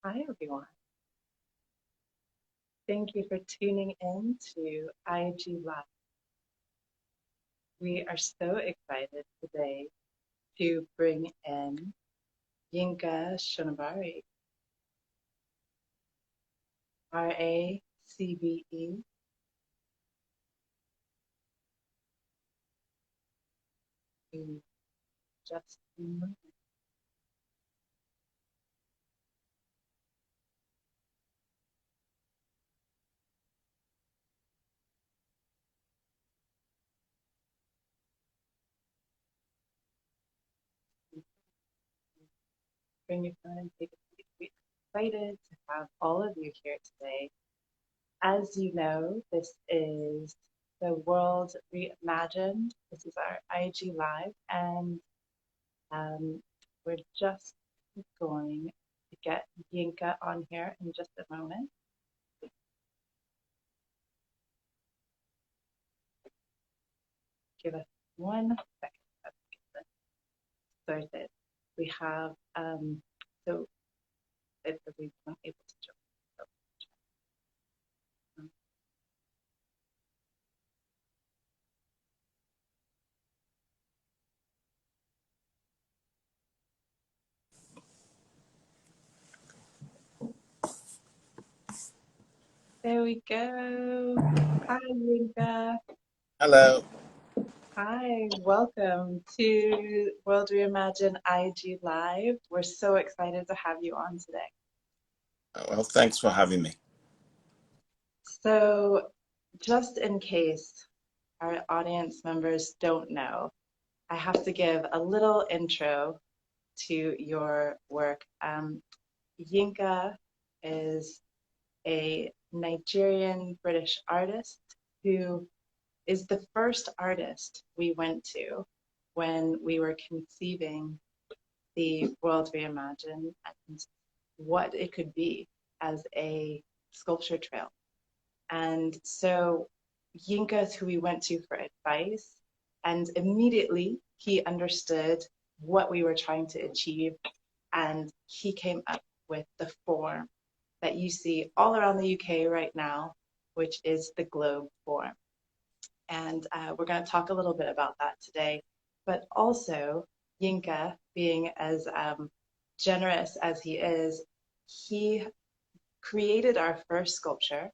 Hi, everyone. Thank you for tuning in to IG Live. We are so excited today to bring in Yinka Shonibare, RA, CBE. In just a moment. Bring your phone and take a seat. We're excited to have all of you here today. As you know, this is the World Reimagined. This is our IG Live, and Um, we're just going to get Yinka on here in just a moment. Give us 1 second to get this started. We have, so it's the reason I'm able to join. So, there we go. Hi, Yinka. Hello. Hi, welcome to World Reimagine IG Live. We're so excited to have you on today. Well, thanks for having me. So, just in case our audience members don't know, I have to give a little intro to your work. Yinka is a Nigerian British artist who is the first artist we went to when we were conceiving the World Reimagined and what it could be as a sculpture trail. And so Yinka is who we went to for advice, and immediately he understood what we were trying to achieve, and he came up with the form that you see all around the UK right now, which is the globe form. And we're going to talk a little bit about that today. But also, Yinka, being as generous as he created our first sculpture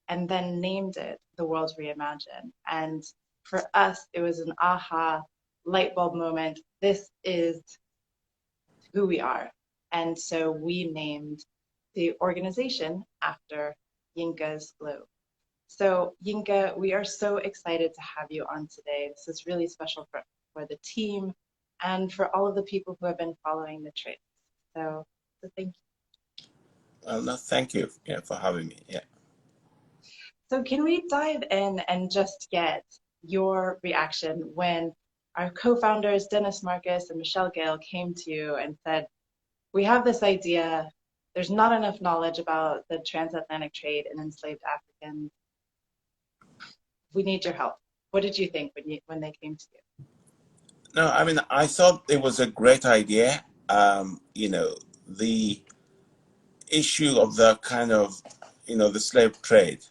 and then named it The World Reimagined. And for us, it was an aha light bulb moment. This is who we are. And so we named the organization after Yinka's globe. So Yinka, we are so excited to have you on today. This is really special for the team and for all of the people who have been following the trails. So thank you. Well, no, thank you, for having me. Yeah. So can we dive in and just get your reaction when our co-founders, Dennis Marcus and Michelle Gale, came to you and said, we have this idea, there's not enough knowledge about the transatlantic trade in enslaved Africans. We need your help. What did you think when they came to you? No, I mean, I thought it was a great idea. The issue of the kind of, the slave trade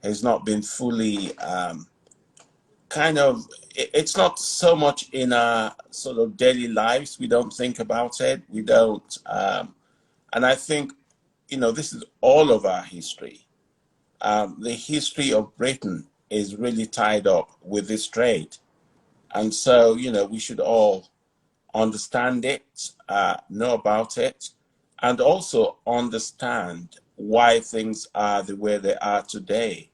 has not been fully it's not so much in our sort of daily lives. We don't think about it. We don't. And I think, this is all of our history. The history of Britain is really tied up with this trade. And so, we should all understand it, know about it, and also understand why things are the way they are today.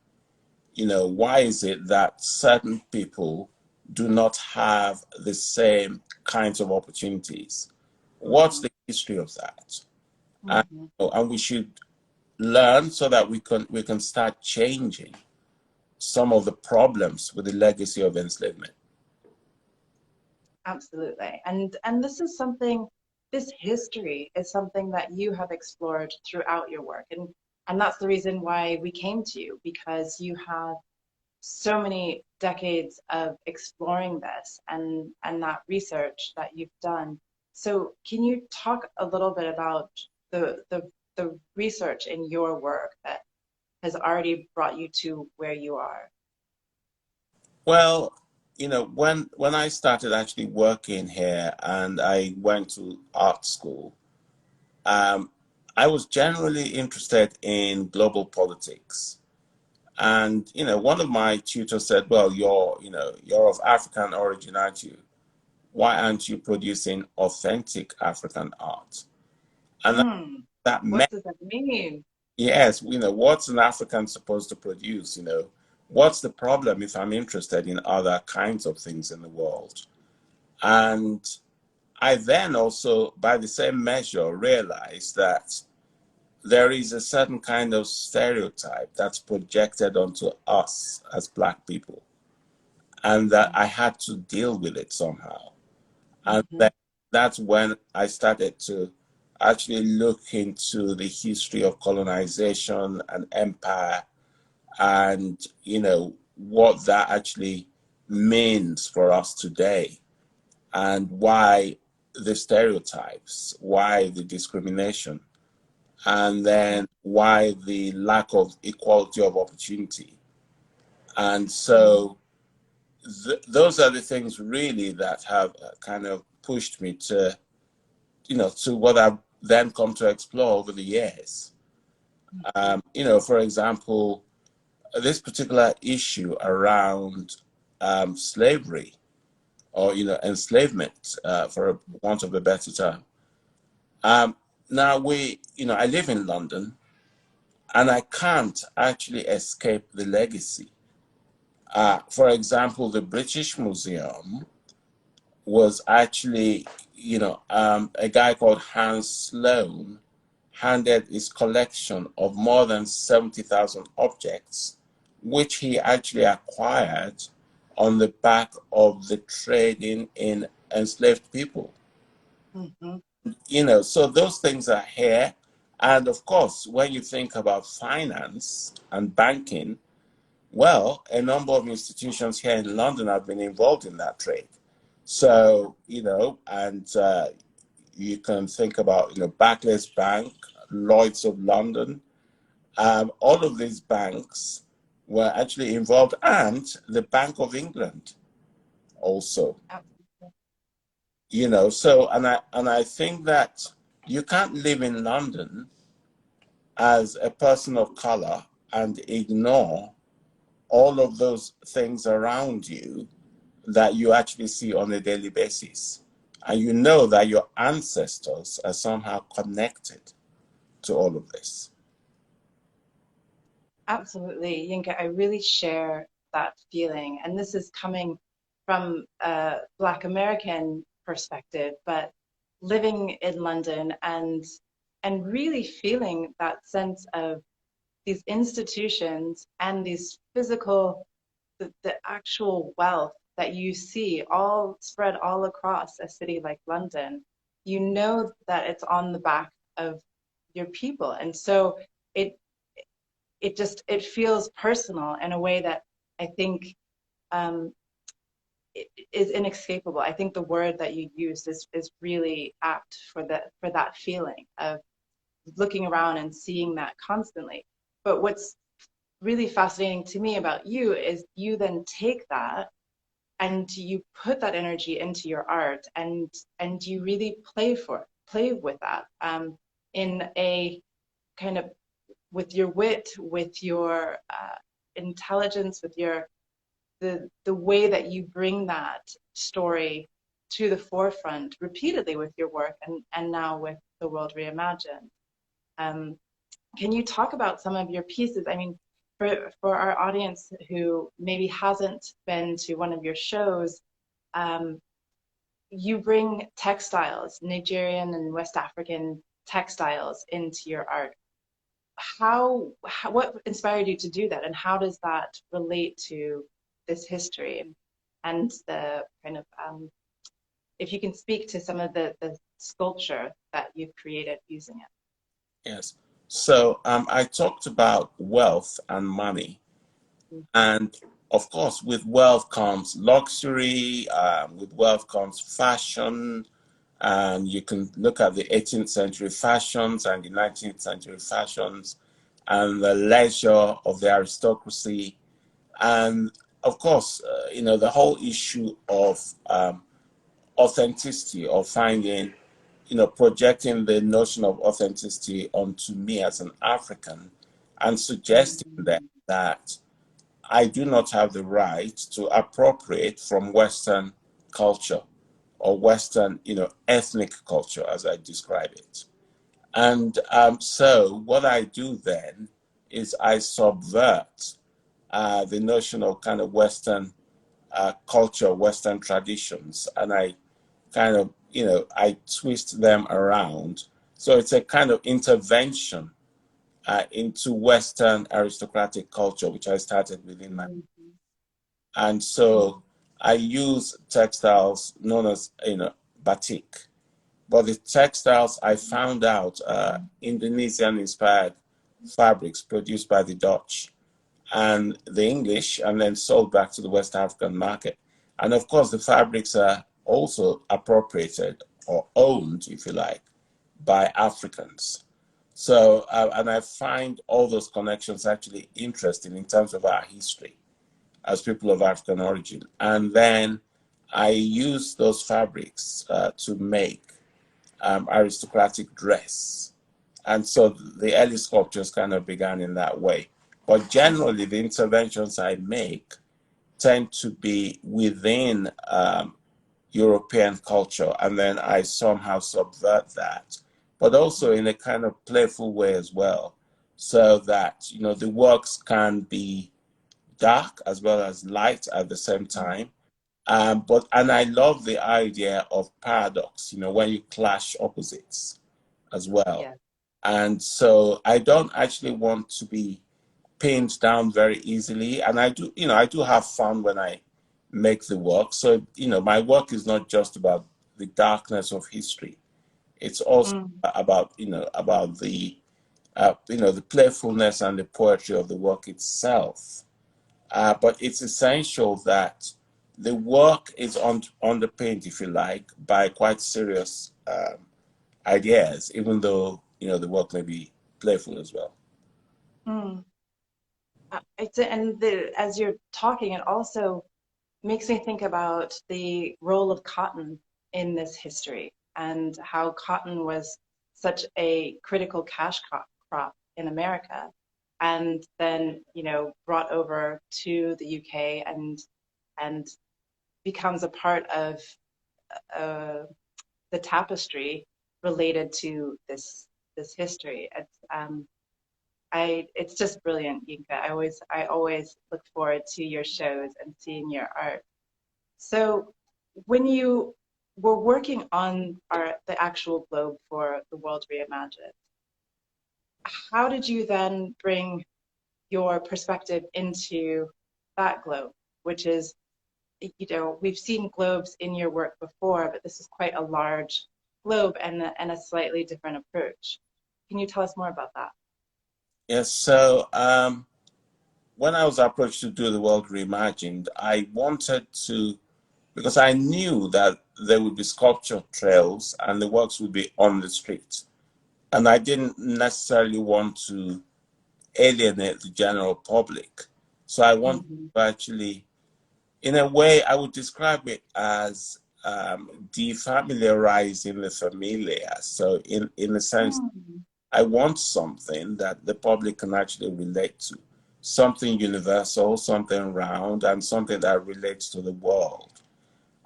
Why is it that certain people do not have the same kinds of opportunities? What's the history of that? And, Mm-hmm. and we should learn so that we can start changing some of the problems with the legacy of enslavement. Absolutely. And this is something, this history is something that you have explored throughout your work. And that's the reason why we came to you, because you have so many decades of exploring this and that research that you've done. So can you talk a little bit about the the research in your work that has already brought you to where you are? Well, when I started actually working here and I went to art school, um, I was generally interested in global politics. And, one of my tutors said, well, you're of African origin, aren't you? Why aren't you producing authentic African art? And that What meant, does that mean? yes, what's an African supposed to produce? What's the problem if I'm interested in other kinds of things in the world? And I then also, by the same measure, realized that there is a certain kind of stereotype that's projected onto us as Black people, and that I had to deal with it somehow. And Mm-hmm. then that's when I started to actually look into the history of colonization and empire, and what that actually means for us today, and why the stereotypes, why the discrimination, and then why the lack of equality of opportunity. And so those are the things really that have kind of pushed me to, to what I've then come to explore over the years. For example, this particular issue around slavery, or enslavement, for want of a better term. Now I live in London, and I can't actually escape the legacy. For example, the British Museum was actually, a guy called Hans Sloane handed his collection of more than 70,000 objects, which he actually acquired on the back of the trading in enslaved people. Mm-hmm. So those things are here. And of course, when you think about finance and banking, well, a number of institutions here in London have been involved in that trade. So, and you can think about, Barclays Bank, Lloyds of London, all of these banks were actually involved, and the Bank of England also. Absolutely. So and I think that you can't live in London as a person of color and ignore all of those things around you that you actually see on a daily basis. And you know that your ancestors are somehow connected to all of this. Absolutely, Yinka, I really share that feeling. And this is coming from a Black American perspective, but living in London and really feeling that sense of these institutions and these physical, the actual wealth that you see all spread all across a city like London. You know that it's on the back of your people. And so it it feels personal in a way that I think um, is inescapable. I think the word that you used is really apt for that feeling of looking around and seeing that constantly. But what's really fascinating to me about you is you then take that and you put that energy into your art, and you really play with that in a kind of with your wit, with your intelligence, with your the way that you bring that story to the forefront repeatedly with your work, and now with the world reimagined. Um, can you talk about some of your pieces? I mean, for our audience who maybe hasn't been to one of your shows, um, you bring textiles, Nigerian and West African textiles into your art. What inspired you to do that, and how does that relate to this history and the kind of if you can speak to some of the sculpture that you've created using it? Yes. So I talked about wealth and money. And of course, with wealth comes luxury, with wealth comes fashion, And you can look at the 18th century fashions and the 19th century fashions and the leisure of the aristocracy. And of course, the whole issue of authenticity, or finding, projecting the notion of authenticity onto me as an African, and suggesting that I do not have the right to appropriate from Western culture or Western, ethnic culture, as I describe it. And so what I do then is I subvert the notion of kind of Western culture, Western traditions, and I kind of, I twist them around. So it's a kind of intervention into Western aristocratic culture, which I started within my. And so I use textiles known as, batik. But the textiles I found out Indonesian-inspired fabrics produced by the Dutch and the English, and then sold back to the West African market. And of course, the fabrics are also appropriated or owned, if you like, by Africans. So, and I find all those connections actually interesting in terms of our history as people of African origin. And then I use those fabrics to make aristocratic dress. And so the early sculptures kind of began in that way. But generally, the interventions I make tend to be within European culture, and then I somehow subvert that, but also in a kind of playful way as well, so that, the works can be dark as well as light at the same time. And I love the idea of paradox, when you clash opposites as well. Yeah. And so I don't actually want to be pinned down very easily. And I do have fun when I make the work. So, my work is not just about the darkness of history. It's also about, about the, the playfulness and the poetry of the work itself. But it's essential that the work is underpinned, if you like, by quite serious ideas, even though, the work may be playful as well. Mm. As you're talking, it also makes me think about the role of cotton in this history and how cotton was such a critical cash crop in America, and then brought over to the UK and becomes a part of the tapestry related to this history. It's just brilliant, Yinka. I always look forward to your shows and seeing your art. So when you were working on the actual globe for the World Reimagined, how did you then bring your perspective into that globe, which is, we've seen globes in your work before, but this is quite a large globe and a slightly different approach. Can you tell us more about that? Yes, so when I was approached to do the World Reimagined, I wanted to, because I knew that there would be sculpture trails and the works would be on the street. And I didn't necessarily want to alienate the general public. So I wanted to actually, in a way, I would describe it as defamiliarizing the familiar. So in a sense, I want something that the public can actually relate to, something universal, something round, and something that relates to the world.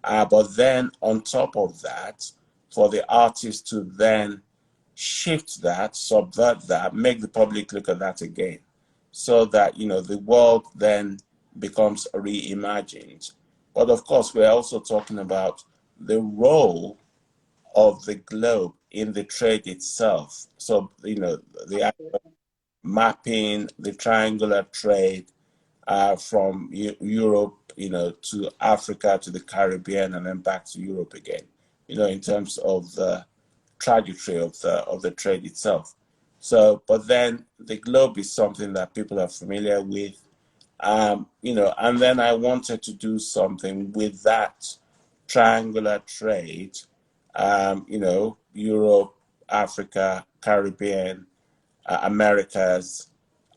But then on top of that, for the artist to then shift that, subvert that, make the public look at that again, so that, the world then becomes reimagined. But of course, we're also talking about the role of the globe in the trade itself. So, the mapping, the triangular trade from Europe, to Africa, to the Caribbean, and then back to Europe again, in terms of the trajectory of the trade itself. So, but then the globe is something that people are familiar with, and then I wanted to do something with that triangular trade you know, Europe, Africa, Caribbean, Americas,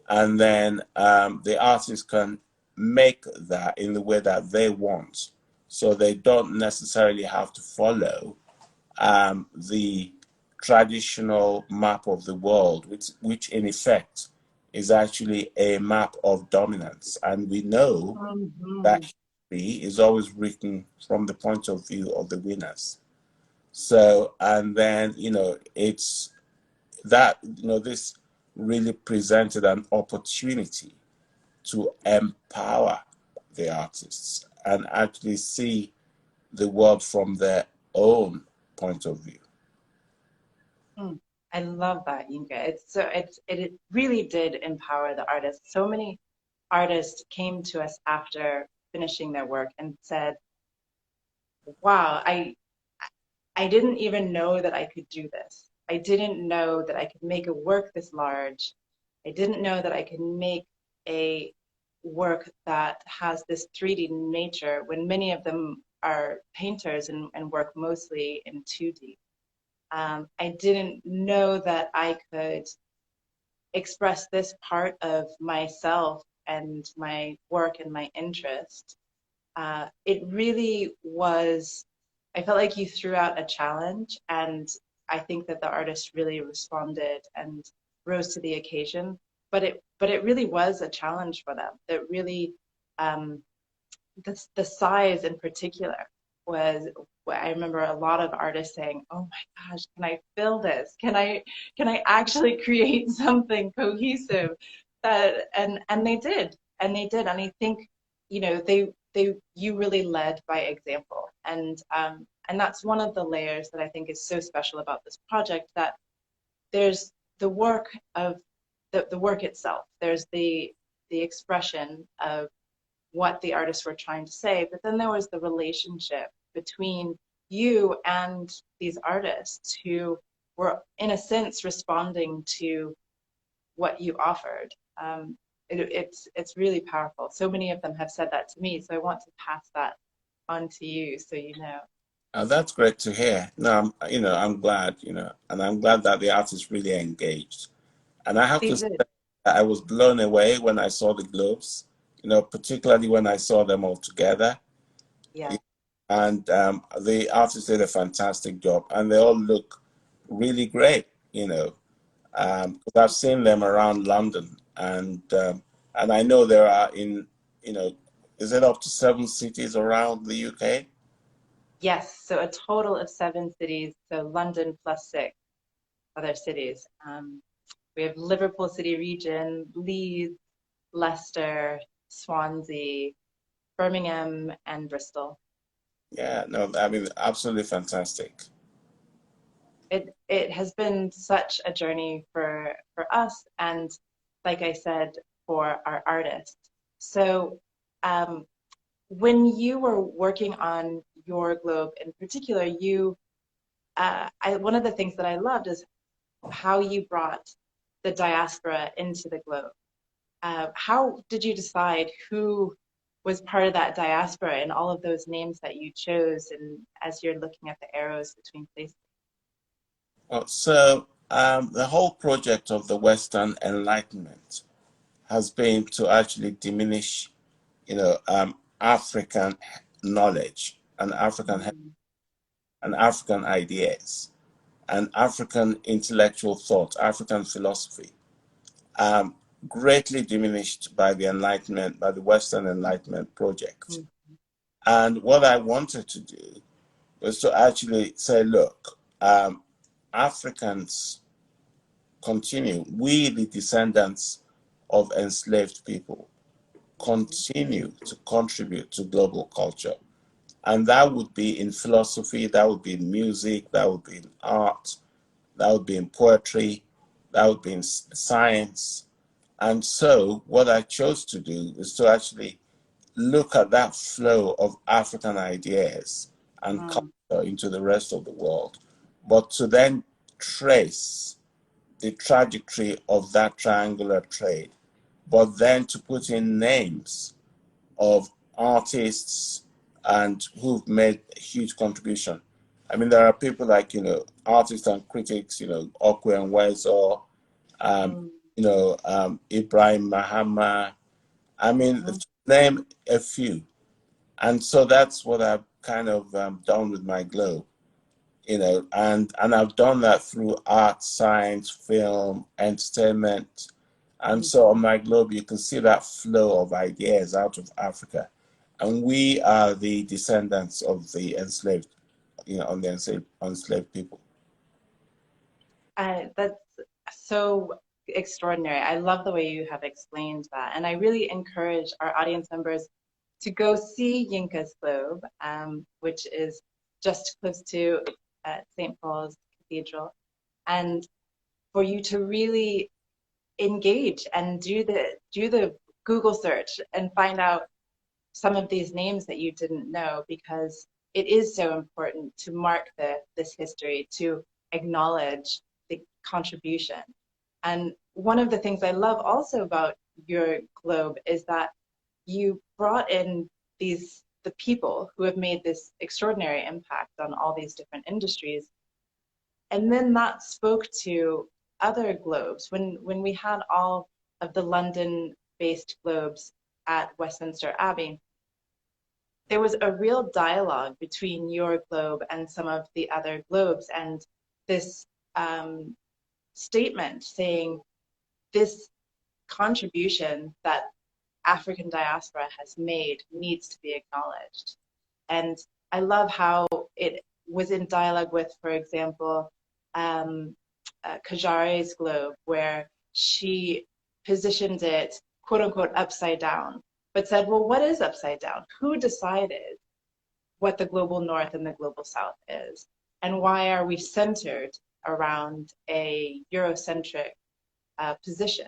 and then the artist can make that in the way that they want. So they don't necessarily have to follow the traditional map of the world, which in effect is actually a map of dominance. And we know that Mhm. history is always written from the point of view of the winners. So, and then, you know, it's that, you know, this really presented an opportunity to empower the artists and actually see the world from their own point of view. Mm. I love that, Yinka. It really did empower the artists. So many artists came to us after finishing their work and said, "Wow, I didn't even know that I could do this. I didn't know that I could make a work this large. I didn't know that I could make a work that has this 3D nature when many of them are painters and work mostly in 2D. I didn't know that I could express this part of myself and my work and my interest. It really was, I felt like you threw out a challenge, and I think that the artist really responded and rose to the occasion. But it really was a challenge for them. That really, um, the size in particular was, I remember a lot of artists saying, "Oh my gosh, can I fill this? Can I actually create something cohesive?" That and they did, and I think, they you really led by example, and that's one of the layers that I think is so special about this project, that there's the work of the work itself. There's the expression of what the artists were trying to say, but then there was the relationship between you and these artists who were, in a sense, responding to what you offered. It's really powerful. So many of them have said that to me, so I want to pass that on to you, so you know. That's great to hear. No, I'm glad, and I'm glad that the artist really engaged. And I have They to say did. that I was blown away when I saw the globes, particularly when I saw them all together. Yeah. And the artists did a fantastic job, and they all look really great, 'cause I've seen them around London, and I know there are you know, is it up to 7 cities around the UK? Yes. So a total of 7 cities. So London plus six other cities. We have Liverpool City region, Leeds, Leicester, Swansea, Birmingham, and Bristol. Yeah, no, I mean, absolutely fantastic. It has been such a journey for us, and like I said, for our artists. So um, when you were working on your globe in particular, one of the things that I loved is how you brought the diaspora into the globe. How did you decide who was part of that diaspora and all of those names that you chose, and as you're looking at the arrows between places? Well, so the whole project of the Western Enlightenment has been to actually diminish, African knowledge and Mm, African ideas and African intellectual thought, African philosophy, um, greatly diminished by the Enlightenment, by the Western Enlightenment project. mm, And what I wanted to do was to actually say, look, Africans continue, we, the descendants of enslaved people, continue to contribute to global culture. And that would be in philosophy, that would be in music, that would be in art, that would be in poetry, that would be in science. And so, what I chose to do is to actually look at that flow of African ideas and mm, culture into the rest of the world, but to then trace the trajectory of that triangular trade, but then to put in names of artists and who've made a huge contribution I mean, there are people like, artists and critics, Okwe and Wezo, um, Mm, Ibrahim Mahama. I mean, mhm. to name a few. And so that's what I've kind of done with my globe, and I've done that through art, science, film, entertainment. And so on my globe, you can see that flow of ideas out of Africa. And we are the descendants of the enslaved, on the enslaved people. That's so extraordinary. I love the way you have explained that. And I really encourage our audience members to go see Yinka's Globe, which is just close to St. Paul's Cathedral, and for you to really engage and do the Google search and find out some of these names that you didn't know, because it is so important to mark this history, to acknowledge the contribution. And one of the things I love also about your globe is that you brought in the people who have made this extraordinary impact on all these different industries. And then that spoke to other globes. When we had all of the London-based globes at Westminster Abbey, there was a real dialogue between your globe and some of the other globes, and this statement saying this contribution that African diaspora has made needs to be acknowledged. And I love how it was in dialogue with, for example, Kajare's globe, where she positioned it, quote unquote, upside down, but said, well, what is upside down? Who decided what the global north and the global south is? And why are we centered around a Eurocentric position?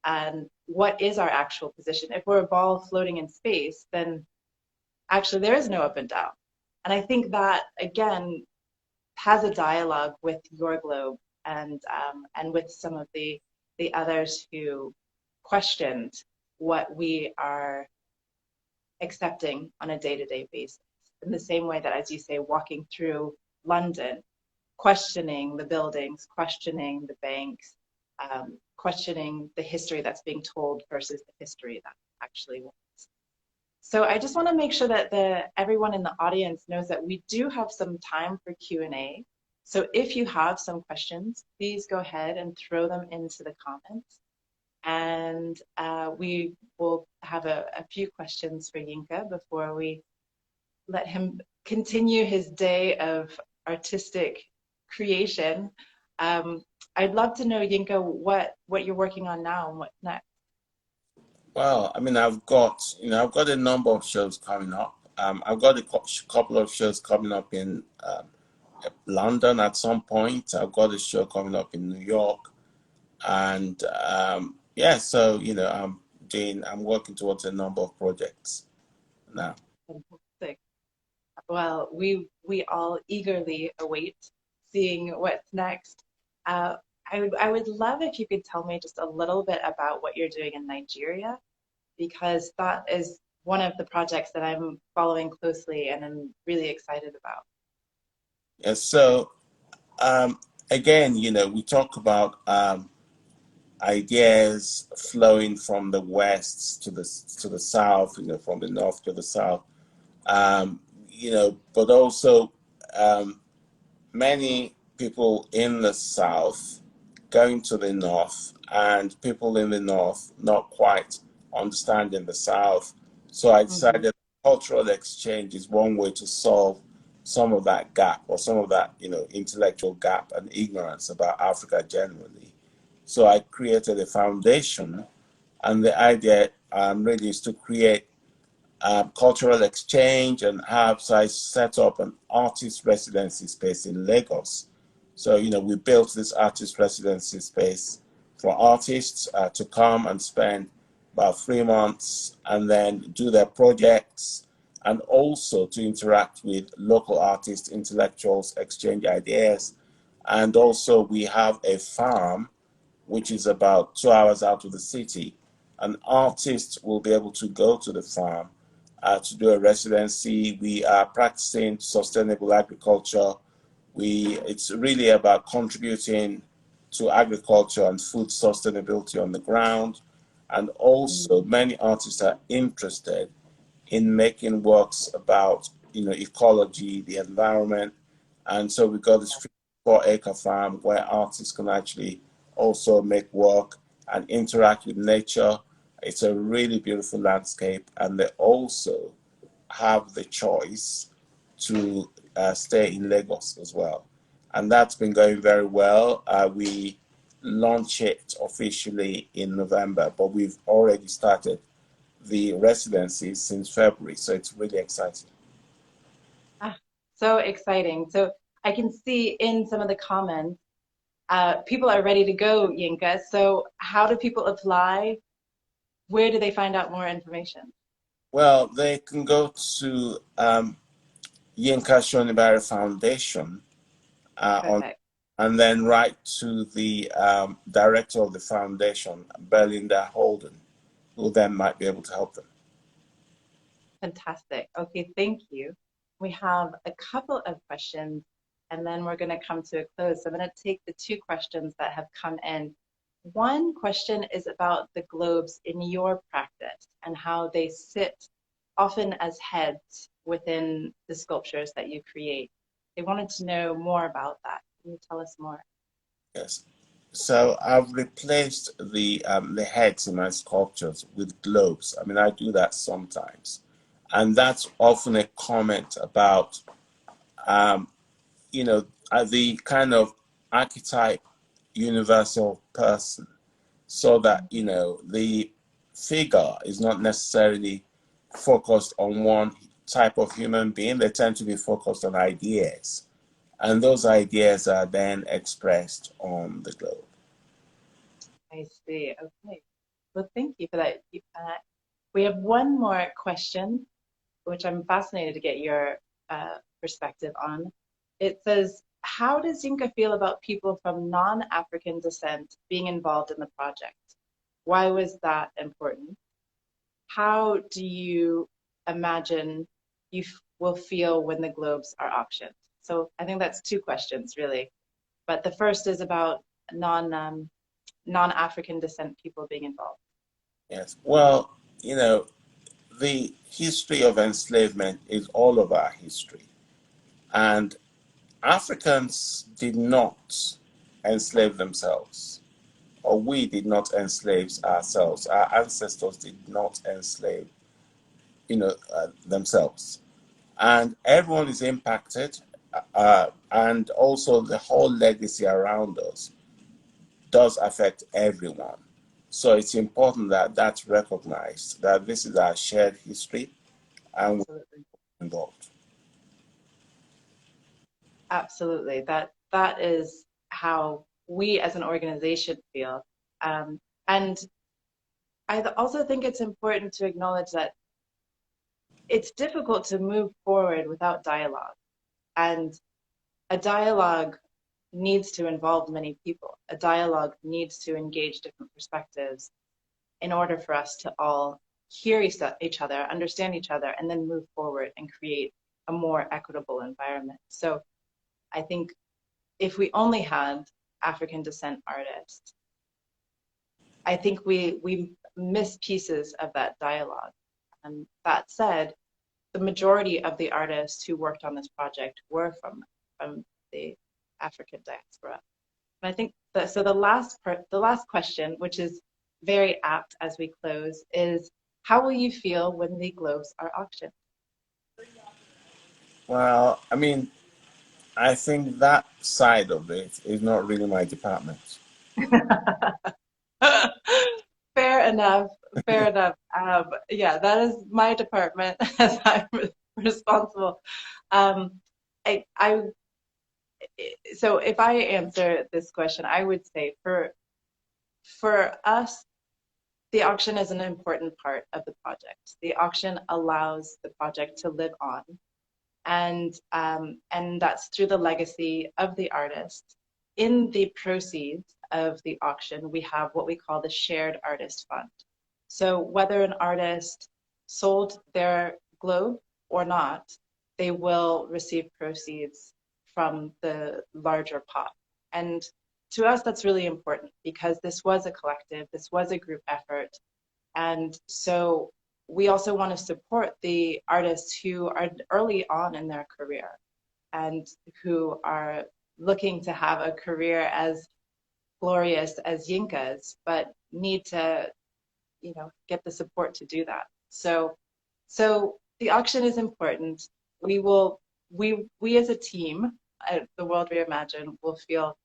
And what is our actual position? If we're a ball floating in space, then actually there is no up and down. And I think that, again, has a dialogue with your globe and with some of the others who questioned what we are accepting on a day-to-day basis. In the same way that, as you say, walking through London, questioning the buildings, questioning the banks, questioning the history that's being told versus the history that actually was. So I just want to make sure that everyone in the audience knows that we do have some time for Q&A. So if you have some questions, please go ahead and throw them into the comments. And we will have a few questions for Yinka before we let him continue his day of artistic creation. I'd love to know, Yinka, what you're working on now and what's next. Well, I mean, I've got a number of shows coming up. I've got a couple of shows coming up in London at some point. I've got a show coming up in New York, and yeah, so I'm working towards a number of projects now. Fantastic. Well, we all eagerly await seeing what's next. I would love if you could tell me just a little bit about what you're doing in Nigeria, because that is one of the projects that I'm following closely and I'm really excited about. Yeah, so again, we talk about ideas flowing from the west to the south, from the north to the south, but also many people in the south going to the north and people in the north not quite understanding the south. So I Mm-hmm. decided cultural exchange is one way to solve some of that gap, or some of that, intellectual gap and ignorance about Africa generally. So I created a foundation, and the idea really is to create cultural exchange, and so I set up an artist residency space in Lagos. So, we built this artist residency space for artists to come and spend about 3 months and then do their projects, and also to interact with local artists, intellectuals, exchange ideas. And also we have a farm, which is about 2 hours out of the city. An artist will be able to go to the farm to do a residency. We are practicing sustainable agriculture, It's really about contributing to agriculture and food sustainability on the ground. And also many artists are interested in making works about, ecology, the environment. And so we got this for Acre Farm where artists can actually also make work and interact with nature. It's a really beautiful landscape, and they also have the choice to stay in Lagos as well. And that's been going very well. We launch it officially in November, but we've already started the residencies since February, so it's really exciting. Ah, so exciting. So I can see in some of the comments, people are ready to go, Yinka. So how do people apply? Where do they find out more information? Well, they can go to Yinka Shonibare Foundation Perfect. and then write to the director of the foundation, Belinda Holden, who then might be able to help them. Fantastic. Okay, thank you. We have a couple of questions, and then we're going to come to a close. So I'm going to take the two questions that have come in. One question is about the globes in your practice and how they sit often as heads within the sculptures that you create. They wanted to know more about that. Can you tell us more? Yes. So I've replaced the heads in my sculptures with globes. I mean, I do that sometimes, and that's often a comment about um, the kind of archetype universal person, so that the figure is not necessarily focused on one type of human being. They tend to be focused on ideas, and those ideas are then expressed on the globe. I see. Okay. Well, thank you for that. We have one more question, which I'm fascinated to get your perspective on. It says, how does Yinka feel about people from non-African descent being involved in the project? Why was that important? How do you imagine you will feel when the globes are auctioned? So I think that's two questions, really. But the first is about non-African descent people being involved. Yes. Well, the history of enslavement is all of our history. And Africans did not enslave themselves, or we did not enslave ourselves. Our ancestors did not enslave, themselves. And everyone is impacted, and also the whole legacy around us does affect everyone. So it's important that that's recognized, that this is our shared history and Absolutely. we're involved. Absolutely. That is how we as an organization feel. And I also think it's important to acknowledge that it's difficult to move forward without dialogue. And a dialogue needs to involve many people. A dialogue needs to engage different perspectives in order for us to all hear each other, understand each other, and then move forward and create a more equitable environment. So I think if we only had African descent artists, I think we miss pieces of that dialogue. And that said, the majority of the artists who worked on this project were from the African diaspora. And I think that, so the last part, the last question, which is very apt as we close, is how will you feel when the globes are auctioned? Well, I mean, I think that side of it is not really my department. Fair enough. Fair enough. Yeah, that is my department as I'm responsible. Um, I so if I answer this question, I would say for us, the auction is an important part of the project. The auction allows the project to live on, and that's through the legacy of the artist. In the proceeds of the auction, we have what we call the shared artist fund. So whether an artist sold their globe or not, they will receive proceeds from the larger pot. And to us, that's really important because this was a collective, this was a group effort. And so we also want to support the artists who are early on in their career and who are looking to have a career as glorious as Yinkas, but need to, get the support to do that. So the auction is important. We as a team at the World Reimagined will feel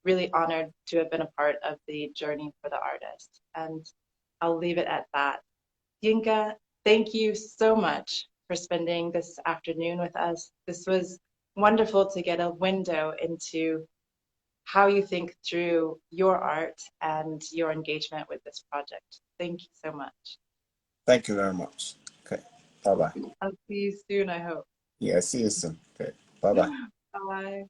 really honored to have been a part of the journey for the artist. And I'll leave it at that. Yinka, thank you so much for spending this afternoon with us. This was wonderful to get a window into how you think through your art and your engagement with this project. Thank you so much. Thank you very much. Okay. Bye-bye. I'll see you soon, I hope. Yeah, see you soon. Okay. Bye-bye. Bye.